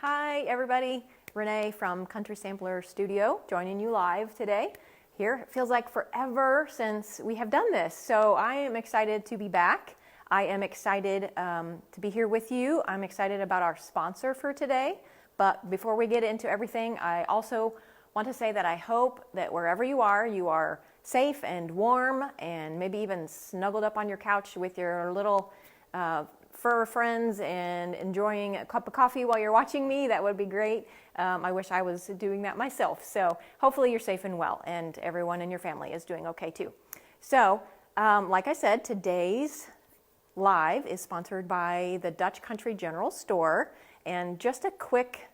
Hi everybody, Renee from Country Sampler Studio joining you live today. Here, it feels like forever since we have done this, so I am excited to be back. I am excited to be here with you. I'm excited about our sponsor for today, but before we get into everything, I also want to say that I hope that wherever you are safe and warm and maybe even snuggled up on your couch with your little fur friends and enjoying a cup of coffee while you're watching me. That would be great. I wish I was doing that myself. So hopefully you're safe and well and everyone in your family is doing okay too. So like I said, today's live is sponsored by the Dutch Country General Store. And just a quick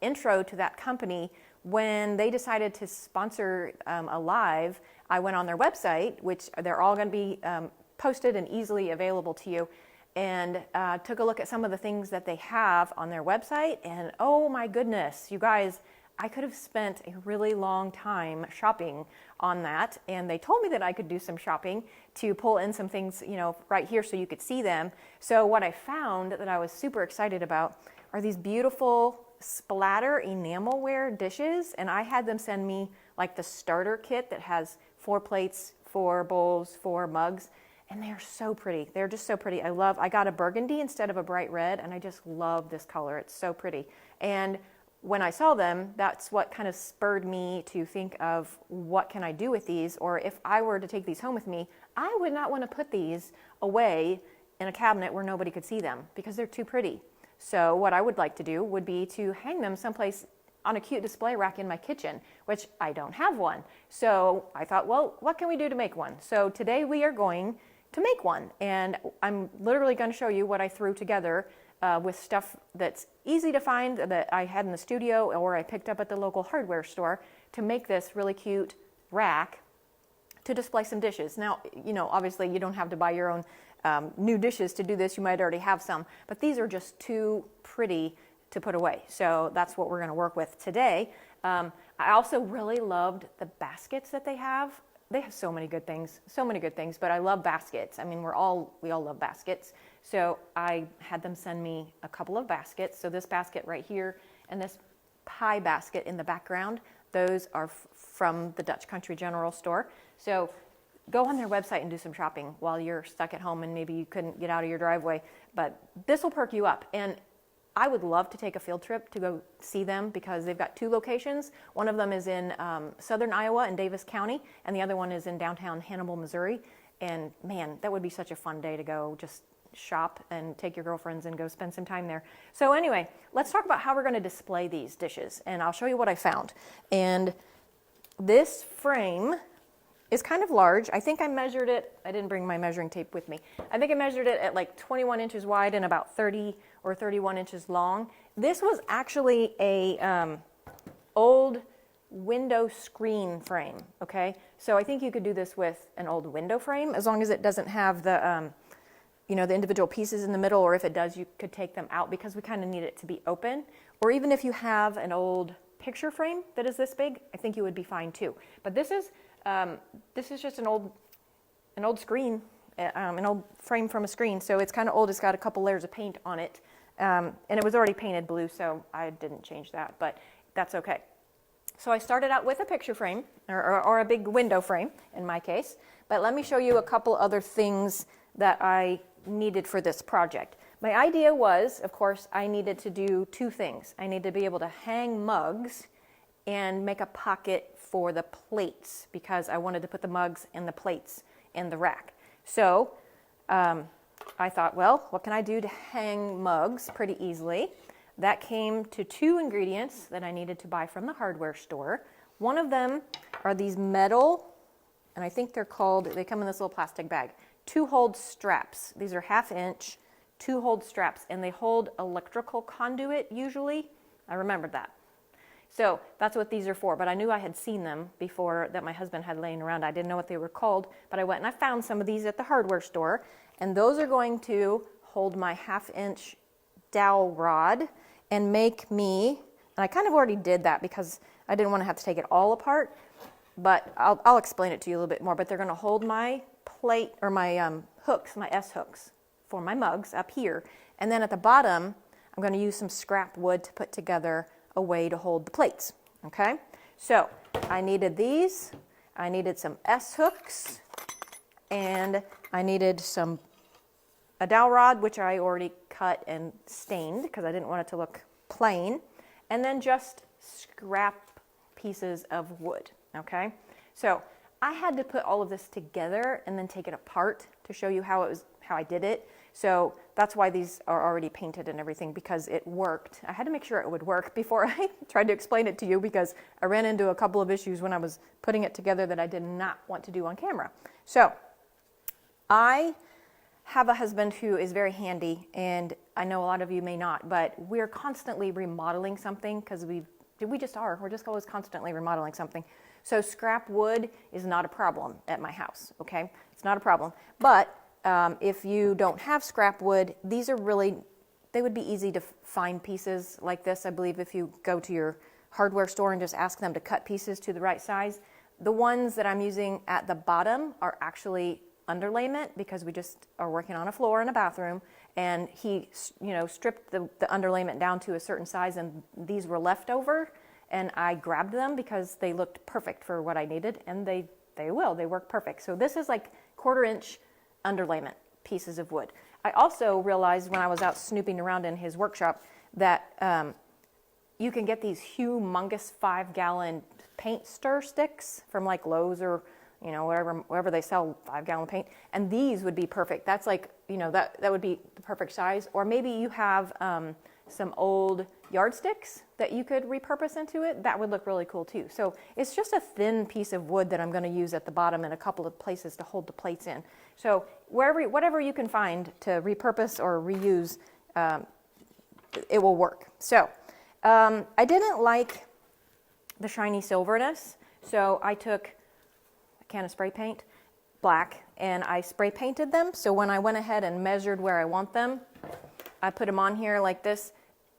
intro to that company. When they decided to sponsor a live, I went on their website, which they're all going to be posted and easily available to you, and took a look at some of the things that they have on their website, and oh my goodness, you guys, I could have spent a really long time shopping on that, and they told me that I could do some shopping to pull in some things, you know, right here so you could see them. So what I found that I was super excited about are these beautiful splatter enamelware dishes, and I had them send me like the starter kit that has 4 plates, 4 bowls, 4 mugs. And they're so pretty. They're just so pretty. I got a burgundy instead of a bright red, and I just love this color. It's so pretty. And when I saw them, that's what kind of spurred me to think of what can I do with these, or if I were to take these home with me, I would not want to put these away in a cabinet where nobody could see them because they're too pretty. So what I would like to do would be to hang them someplace on a cute display rack in my kitchen, which I don't have one. So I thought, well, what can we do to make one? So today we are going to make one, and I'm literally going to show you what I threw together with stuff that's easy to find that I had in the studio or I picked up at the local hardware store to make this really cute rack to display some dishes. Now, you know, obviously you don't have to buy your own new dishes to do this. You might already have some, but these are just too pretty to put away. So that's what we're going to work with today. I also really loved the baskets that they have. They have so many good things, but I love baskets. I mean, we all love baskets. So I had them send me a couple of baskets. So this basket right here and this pie basket in the background, those are from the Dutch Country General Store. So go on their website and do some shopping while you're stuck at home and maybe you couldn't get out of your driveway, but this will perk you up. And I would love to take a field trip to go see them because they've got 2 locations. One of them is in southern Iowa in Davis County, and the other one is in downtown Hannibal, Missouri. And man, that would be such a fun day to go just shop and take your girlfriends and go spend some time there. So anyway, let's talk about how we're going to display these dishes, and I'll show you what I found. And this frame is kind of large. I think I measured it, I didn't bring my measuring tape with me. I think I measured it at like 21 inches wide and about 30 or 31 inches long. This was actually a old window screen frame, okay? So I think you could do this with an old window frame as long as it doesn't have the, you know, the individual pieces in the middle, or if it does, you could take them out because we kind of need it to be open. Or even if you have an old picture frame that is this big, I think you would be fine too. But this is just an old screen, an old frame from a screen. So it's kind of old. It's got a couple layers of paint on it. And it was already painted blue, so I didn't change that, but that's okay. So I started out with a picture frame, or a big window frame in my case. But let me show you a couple other things that I needed for this project. My idea was, of course, I needed to do 2 things. I need to be able to hang mugs and make a pocket for the plates because I wanted to put the mugs and the plates in the rack. So I thought, well, what can I do to hang mugs pretty easily? That came to 2 ingredients that I needed to buy from the hardware store. One of them are these metal, and I think they're called, they come in this little plastic bag, 2-hold straps. These are 1/2 inch 2-hold straps, and they hold electrical conduit usually. I remembered that. So that's what these are for, but I knew I had seen them before that my husband had laying around. I didn't know what they were called, but I went and I found some of these at the hardware store, and those are going to hold my 1/2 inch dowel rod and make me, and I kind of already did that because I didn't want to have to take it all apart, but I'll explain it to you a little bit more, but they're going to hold my plate, or my hooks, my S hooks for my mugs up here, and then at the bottom I'm going to use some scrap wood to put together a way to hold the plates. Okay, so I needed these, I needed some S-hooks, and I needed a dowel rod, which I already cut and stained because I didn't want it to look plain, and then just scrap pieces of wood. Okay, so I had to put all of this together and then take it apart to show you how I did it. So that's why these are already painted and everything, because it worked. I had to make sure it would work before I tried to explain it to you, because I ran into a couple of issues when I was putting it together that I did not want to do on camera. So I have a husband who is very handy, and I know a lot of you may not, but we're constantly remodeling something because we're just always constantly remodeling something. So scrap wood is not a problem at my house, okay? It's not a problem. But if you don't have scrap wood, they would be easy to find pieces like this. I believe if you go to your hardware store and just ask them to cut pieces to the right size. The ones that I'm using at the bottom are actually underlayment, because we just are working on a floor in a bathroom, and he stripped the underlayment down to a certain size, and these were left over. And I grabbed them because they looked perfect for what I needed, and they work perfect. So this is like 1/4 inch underlayment pieces of wood. I also realized when I was out snooping around in his workshop that you can get these humongous 5-gallon paint stir sticks from like Lowe's or wherever they sell 5-gallon paint, and these would be perfect. That's like that would be the perfect size. Or maybe you have some old yardsticks that you could repurpose into it. That would look really cool too. So it's just a thin piece of wood that I'm going to use at the bottom and a couple of places to hold the plates in. So whatever you can find to repurpose or reuse, it will work. So I didn't like the shiny silverness, so I took a can of spray paint, black, and I spray painted them. So when I went ahead and measured where I want them, I put them on here like this,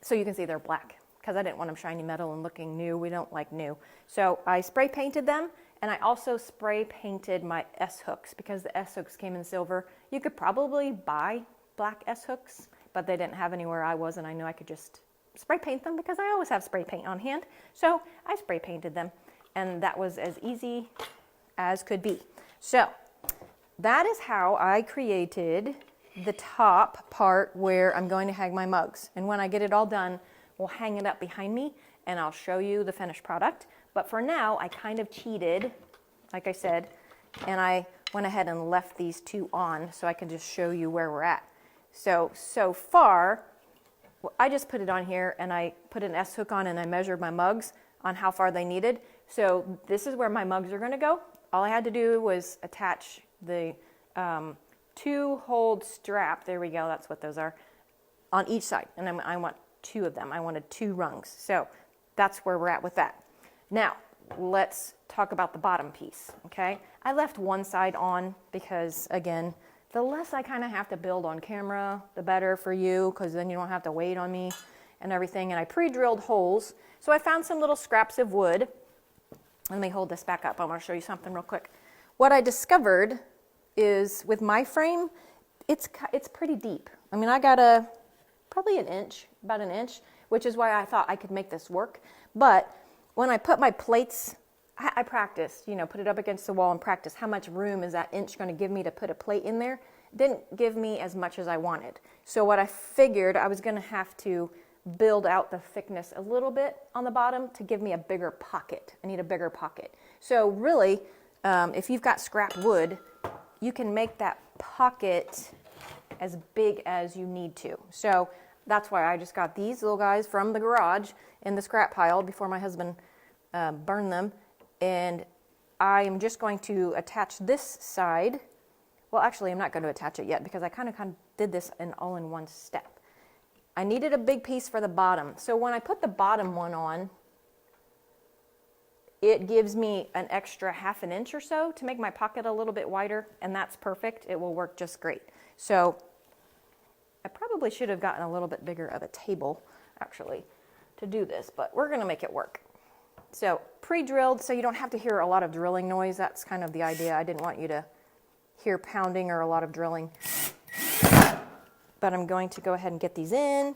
so you can see they're black, because I didn't want them shiny metal and looking new. We don't like new. So I spray painted them, and I also spray painted my S-hooks, because the S-hooks came in silver. You could probably buy black S-hooks, but they didn't have any where I was, and I knew I could just spray paint them because I always have spray paint on hand. So I spray painted them, and that was as easy as could be. So that is how I created the top part where I'm going to hang my mugs. And when I get it all done, we'll hang it up behind me and I'll show you the finished product. But for now, I kind of cheated, like I said, and I went ahead and left these two on so I can just show you where we're at. So far, I just put it on here and I put an S-hook on and I measured my mugs on how far they needed. So this is where my mugs are going to go. All I had to do was attach the 2-hold strap, there we go, that's what those are, on each side. And then I want 2 of them. I wanted 2 rungs. So that's where we're at with that. Now, let's talk about the bottom piece, okay? I left one side on because, again, the less I kind of have to build on camera, the better for you, because then you don't have to wait on me and everything. And I pre-drilled holes. So I found some little scraps of wood. Let me hold this back up. I want to show you something real quick. What I discovered is with my frame, it's pretty deep. I mean, I got probably about an inch, which is why I thought I could make this work. But when I put my plates, I practiced, put it up against the wall and practice how much room is that inch going to give me to put a plate in there. It didn't give me as much as I wanted. So what I figured, I was going to have to build out the thickness a little bit on the bottom to give me a bigger pocket. I need a bigger pocket. So really, if you've got scrap wood, you can make that pocket as big as you need to. So that's why I just got these little guys from the garage in the scrap pile before my husband burned them. And I am just going to attach this side. Well, actually, I'm not going to attach it yet because I kind of did this all in one step. I needed a big piece for the bottom. So when I put the bottom one on, it gives me an extra 1/2 inch or so to make my pocket a little bit wider, and that's perfect. It will work just great. So I probably should have gotten a little bit bigger of a table, actually, to do this, but we're going to make it work. So pre-drilled, so you don't have to hear a lot of drilling noise. That's kind of the idea. I didn't want you to hear pounding or a lot of drilling. But I'm going to go ahead and get these in.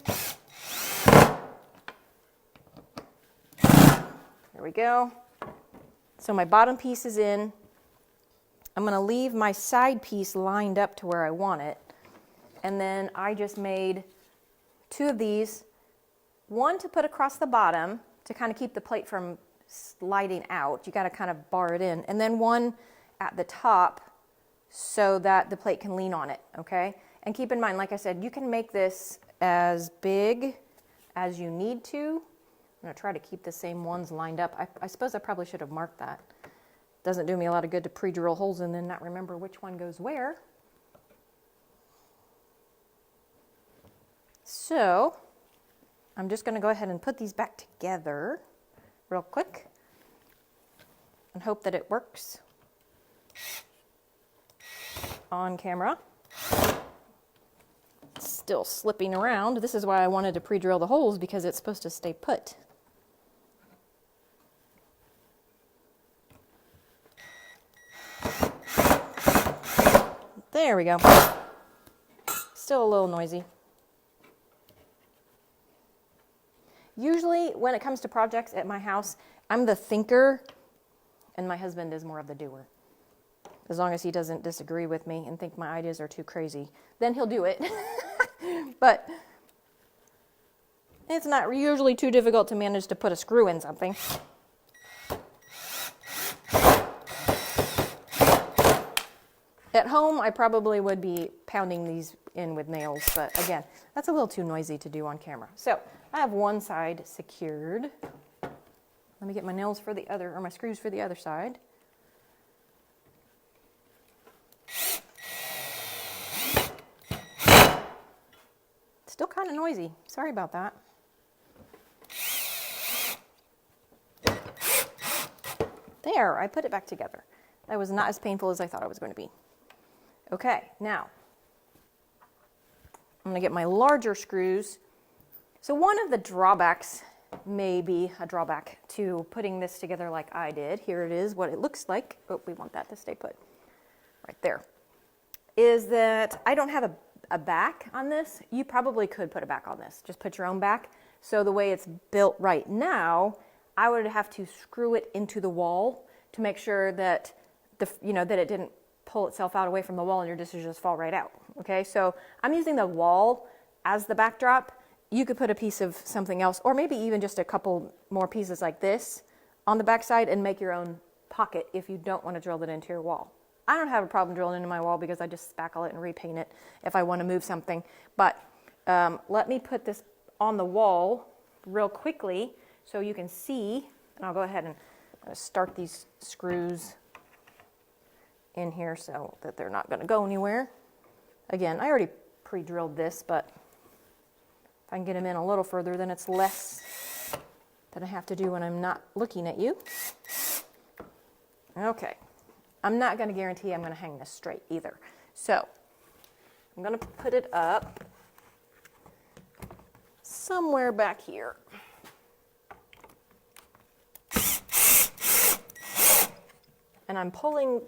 we go. So my bottom piece is in. I'm going to leave my side piece lined up to where I want it. And then I just made 2 of these, one to put across the bottom to kind of keep the plate from sliding out. You got to kind of bar it in. And then one at the top so that the plate can lean on it, okay? And keep in mind, like I said, you can make this as big as you need to. I'm going to try to keep the same ones lined up. I suppose I probably should have marked that. Doesn't do me a lot of good to pre-drill holes and then not remember which one goes where. So I'm just going to go ahead and put these back together real quick and hope that it works on camera. It's still slipping around. This is why I wanted to pre-drill the holes, because it's supposed to stay put. There we go. Still a little noisy. Usually when it comes to projects at my house, I'm the thinker and my husband is more of the doer. As long as he doesn't disagree with me and think my ideas are too crazy, then he'll do it. But it's not usually too difficult to manage to put a screw in something. At home, I probably would be pounding these in with nails, but again, that's a little too noisy to do on camera. So I have one side secured. Let me get my nails for the other, or my screws for the other side. Still kind of noisy. Sorry about that. There, I put it back together. That was not as painful as I thought it was going to be. Okay, now I'm going to get my larger screws. So one of the drawbacks, maybe a drawback to putting this together like I did, here it is, what it looks like. Oh, we want that to stay put right there, is that I don't have a back on this. You probably could put a back on this. Just put your own back. So the way it's built right now, I would have to screw it into the wall to make sure that that it didn't pull itself out away from the wall and your dishes just fall right out. Okay, so I'm using the wall as the backdrop. You could put a piece of something else, or maybe even just a couple more pieces like this on the backside and make your own pocket if you don't want to drill it into your wall. I don't have a problem drilling into my wall because I just spackle it and repaint it if I want to move something. But let me put this on the wall real quickly so you can see, and I'll go ahead and start these screws in here so that they're not going to go anywhere. Again, I already pre-drilled this, but if I can get them in a little further, then it's less that I have to do when I'm not looking at you. Okay. I'm not going to guarantee I'm going to hang this straight either. So I'm going to put it up somewhere back here. And I'm pulling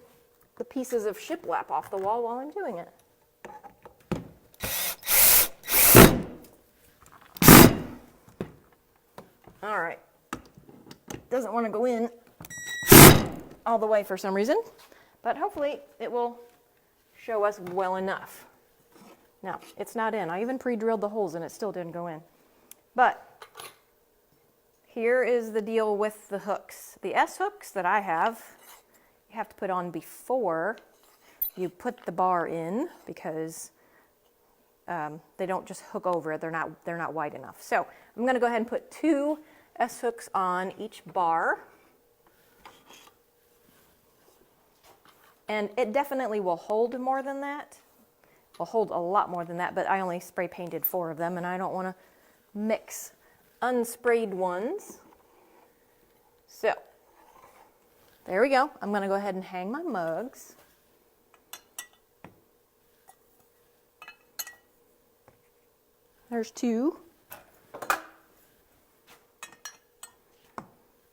the pieces of shiplap off the wall while I'm doing it. All right. Doesn't want to go in all the way for some reason, but hopefully it will show us well enough. Now, it's not in. I even pre-drilled the holes and it still didn't go in. But here is the deal with the hooks. The S hooks that I have, you have to put on before you put the bar in because they don't just hook over it. They're not wide enough. So I'm going to go ahead and put 2 S hooks on each bar. And it definitely will hold more than that. Will hold a lot more than that, but I only spray painted 4 of them and I don't want to mix unsprayed ones. So there we go. I'm going to go ahead and hang my mugs. There's 2.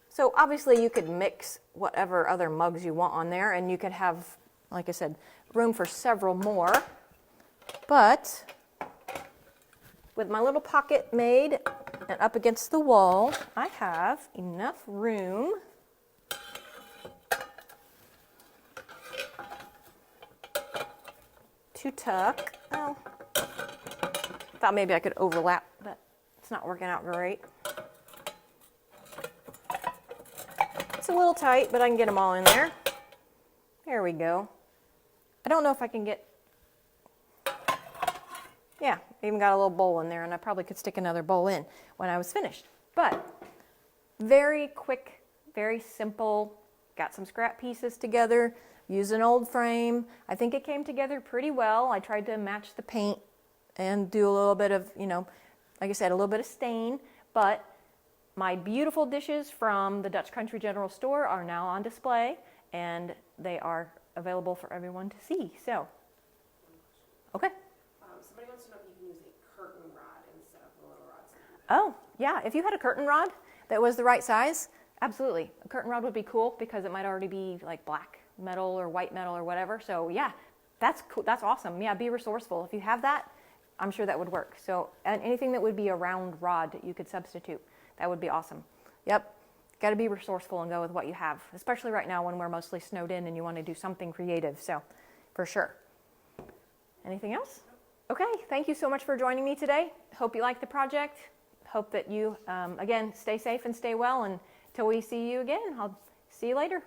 So obviously you could mix whatever other mugs you want on there and you could have, like I said, room for several more. But with my little pocket made, And up against the wall, I have enough room to tuck. Oh, thought maybe I could overlap, but it's not working out great. It's a little tight, but I can get them all in there. There we go. I don't know if I can get, yeah, I even got a little bowl in there, and I probably could stick another bowl in when I was finished. But very quick, very simple. Got some scrap pieces together, used an old frame. I think it came together pretty well. I tried to match the paint and do a little bit of, you know, like I said, a little bit of stain. But my beautiful dishes from the Dutch Country General Store are now on display, and they are available for everyone to see. So, okay. Somebody wants to know if you can use a curtain rod instead of the little rods. Oh, yeah. If you had a curtain rod that was the right size, absolutely. A curtain rod would be cool because it might already be like black metal or white metal or whatever. So, yeah, that's cool. That's awesome. Yeah, be resourceful. If you have that, I'm sure that would work. So, and anything that would be a round rod that you could substitute, that would be awesome. Yep. Got to be resourceful and go with what you have, especially right now when we're mostly snowed in and you want to do something creative. So, for sure. Anything else? Okay, thank you so much for joining me today. Hope you liked the project. Hope that you, again, stay safe and stay well. And until we see you again, I'll see you later.